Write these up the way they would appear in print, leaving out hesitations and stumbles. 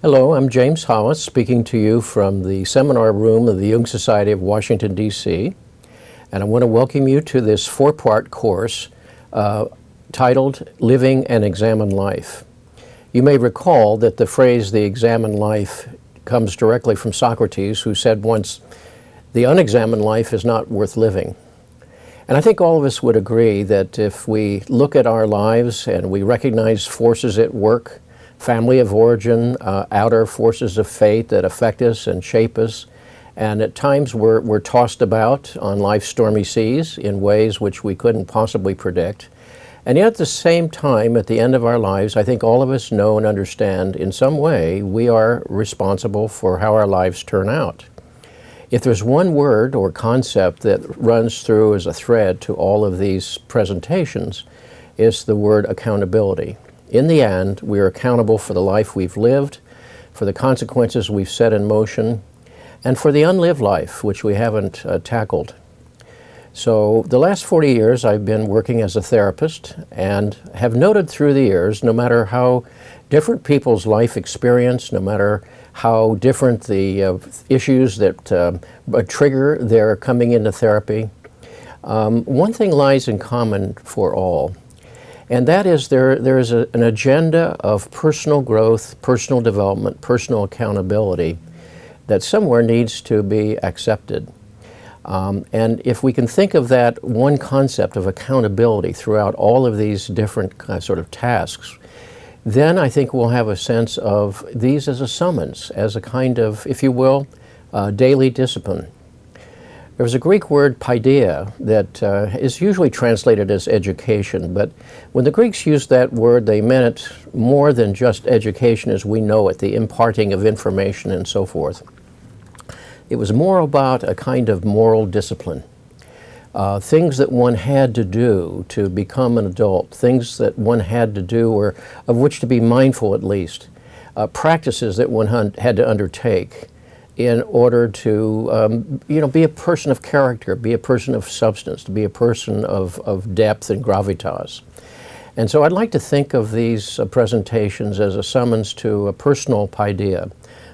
Hello, I'm James Hollis, speaking to you from the seminar room of the Jung Society of Washington, D.C. And I want to welcome you to this four-part course titled Living an Examined Life. You may recall that the phrase, the examined life, comes directly from Socrates, who said once, the unexamined life is not worth living. And I think all of us would agree that if we look at our lives and we recognize forces at work, family of origin, outer forces of fate that affect us and shape us, and at times we're tossed about on life's stormy seas in ways which we couldn't possibly predict. And yet at the same time, at the end of our lives, I think all of us know and understand in some way we are responsible for how our lives turn out. If there's one word or concept that runs through as a thread to all of these presentations, it's the word accountability. In the end, we are accountable for the life we've lived, for the consequences we've set in motion, and for the unlived life, which we haven't tackled. So the last 40 years I've been working as a therapist and have noted through the years, no matter how different people's life experience, no matter how different the issues that trigger their coming into therapy, one thing lies in common for all. And that is there is an agenda of personal growth, personal development, personal accountability that somewhere needs to be accepted. And if we can think of that one concept of accountability throughout all of these different sort of tasks, then I think we'll have a sense of these as a summons, as a kind of, if you will, daily discipline. There's a Greek word, paideia, that is usually translated as education, but when the Greeks used that word, they meant it more than just education as we know it, the imparting of information and so forth. It was more about a kind of moral discipline, things that one had to do to become an adult, things that one had to do or of which to be mindful at least, practices that one had to undertake in order to be a person of character, be a person of substance, to be a person of depth and gravitas. And so I'd like to think of these presentations as a summons to a personal paideia,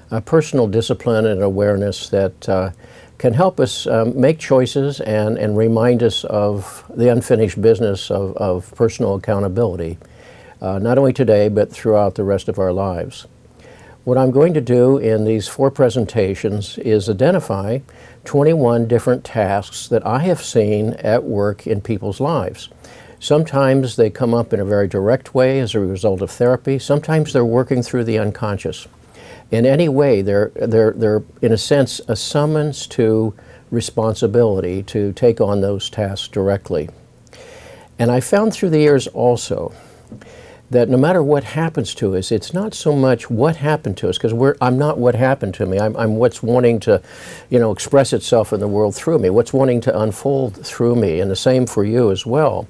a personal discipline and awareness that can help us make choices and remind us of the unfinished business of personal accountability, not only today but throughout the rest of our lives. What I'm going to do in these four presentations is identify 21 different tasks that I have seen at work in people's lives. Sometimes they come up in a very direct way as a result of therapy. Sometimes they're working through the unconscious. In any way, they're in a sense a summons to responsibility to take on those tasks directly. And I found through the years also that no matter what happens to us, it's not so much what happened to us, because I'm not what happened to me. I'm what's wanting to, express itself in the world through me, what's wanting to unfold through me, and the same for you as well.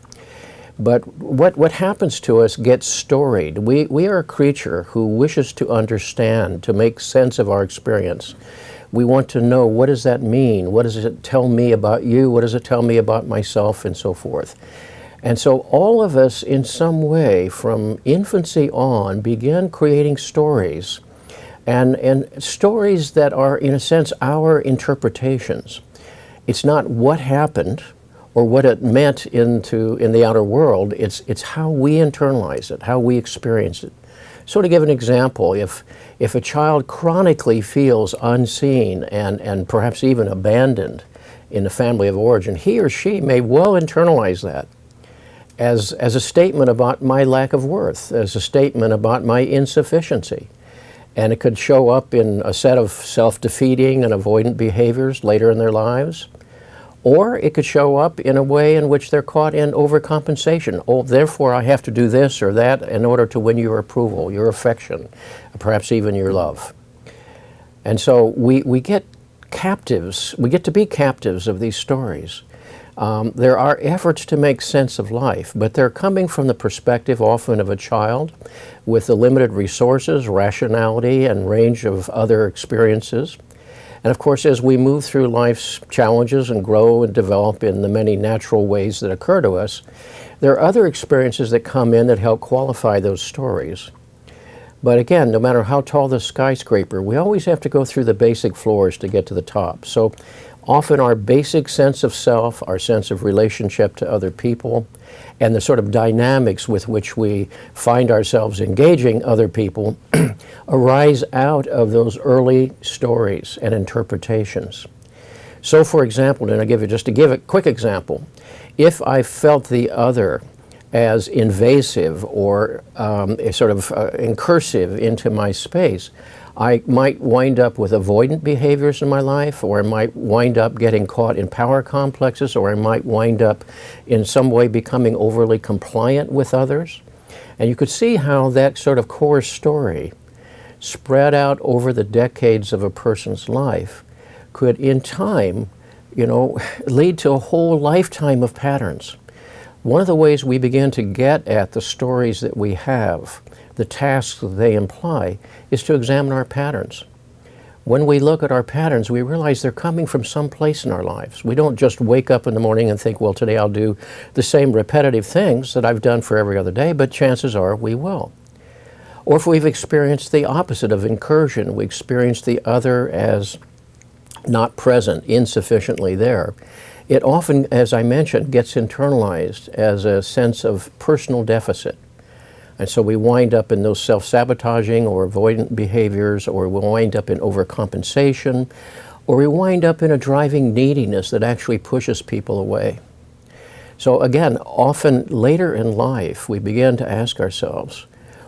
But what happens to us gets storied. We are a creature who wishes to understand, to make sense of our experience. We want to know, what does that mean? What does it tell me about you? What does it tell me about myself, and so forth? And so all of us in some way from infancy on began creating stories, and stories that are in a sense our interpretations. It's not what happened or what it meant in the outer world, it's how we internalize it, how we experience it. So to give an example, if a child chronically feels unseen and perhaps even abandoned in the family of origin, he or she may well internalize that as a statement about my lack of worth, as a statement about my insufficiency. And it could show up in a set of self-defeating and avoidant behaviors later in their lives. Or it could show up in a way in which they're caught in overcompensation. Oh, therefore I have to do this or that in order to win your approval, your affection, perhaps even your love. And so we get captives, we get to be captives of these stories. There are efforts to make sense of life, but they're coming from the perspective often of a child with the limited resources, rationality, and range of other experiences. And of course, as we move through life's challenges and grow and develop in the many natural ways that occur to us, there are other experiences that come in that help qualify those stories. But again, no matter how tall the skyscraper, we always have to go through the basic floors to get to the top. So often our basic sense of self, our sense of relationship to other people, and the sort of dynamics with which we find ourselves engaging other people arise out of those early stories and interpretations. So for example, and just to give a quick example, if I felt the other as invasive or sort of incursive into my space, I might wind up with avoidant behaviors in my life, or I might wind up getting caught in power complexes, or I might wind up in some way becoming overly compliant with others. And you could see how that sort of core story spread out over the decades of a person's life could in time, lead to a whole lifetime of patterns. One of the ways we begin to get at the stories that we have, the tasks that they imply, is to examine our patterns. When we look at our patterns, we realize they're coming from some place in our lives. We don't just wake up in the morning and think, well, today I'll do the same repetitive things that I've done for every other day, but chances are we will. Or if we've experienced the opposite of incursion, we experience the other as not present, insufficiently there, it often, as I mentioned, gets internalized as a sense of personal deficit. And so we wind up in those self-sabotaging or avoidant behaviors, or we wind up in overcompensation, or we wind up in a driving neediness that actually pushes people away. So again, often later in life, we begin to ask ourselves,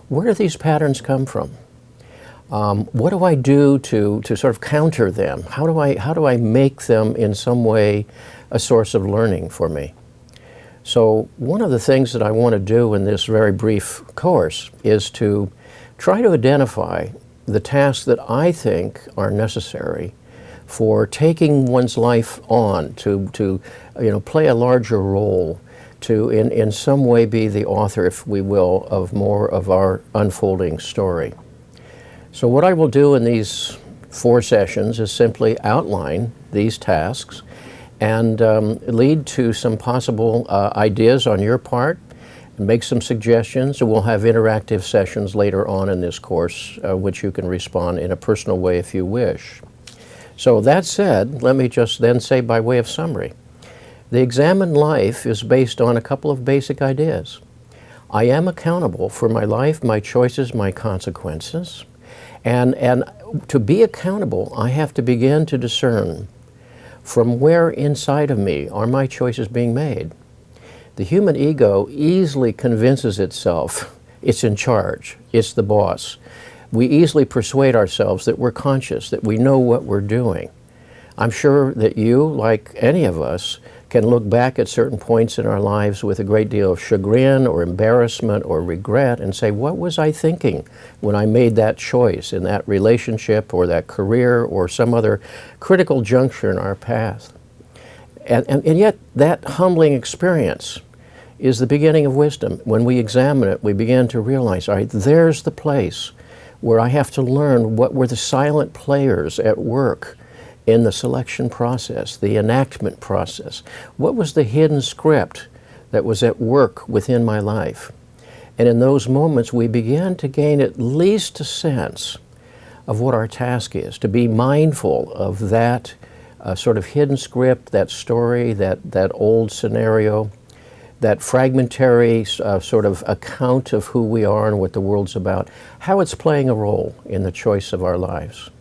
where do these patterns come from? What do I do to sort of counter them? How do I make them in some way a source of learning for me? So one of the things that I want to do in this very brief course is to try to identify the tasks that I think are necessary for taking one's life on, to play a larger role, to in some way be the author, if we will, of more of our unfolding story. So what I will do in these 4 sessions is simply outline these tasks and lead to some possible ideas on your part, and make some suggestions, and we'll have interactive sessions later on in this course, which you can respond in a personal way if you wish. So that said, let me just then say by way of summary, the examined life is based on a couple of basic ideas. I am accountable for my life, my choices, my consequences, and to be accountable, I have to begin to discern from where inside of me are my choices being made. The human ego easily convinces itself it's in charge, it's the boss. We easily persuade ourselves that we're conscious, that we know what we're doing. I'm sure that you, like any of us, can look back at certain points in our lives with a great deal of chagrin or embarrassment or regret and say, what was I thinking when I made that choice in that relationship or that career or some other critical juncture in our path? And yet that humbling experience is the beginning of wisdom. When we examine it, we begin to realize, all right, there's the place where I have to learn what were the silent players at work in the selection process, the enactment process. What was the hidden script that was at work within my life? And in those moments, we begin to gain at least a sense of what our task is, to be mindful of that sort of hidden script, that story, that old scenario, that fragmentary sort of account of who we are and what the world's about, how it's playing a role in the choice of our lives.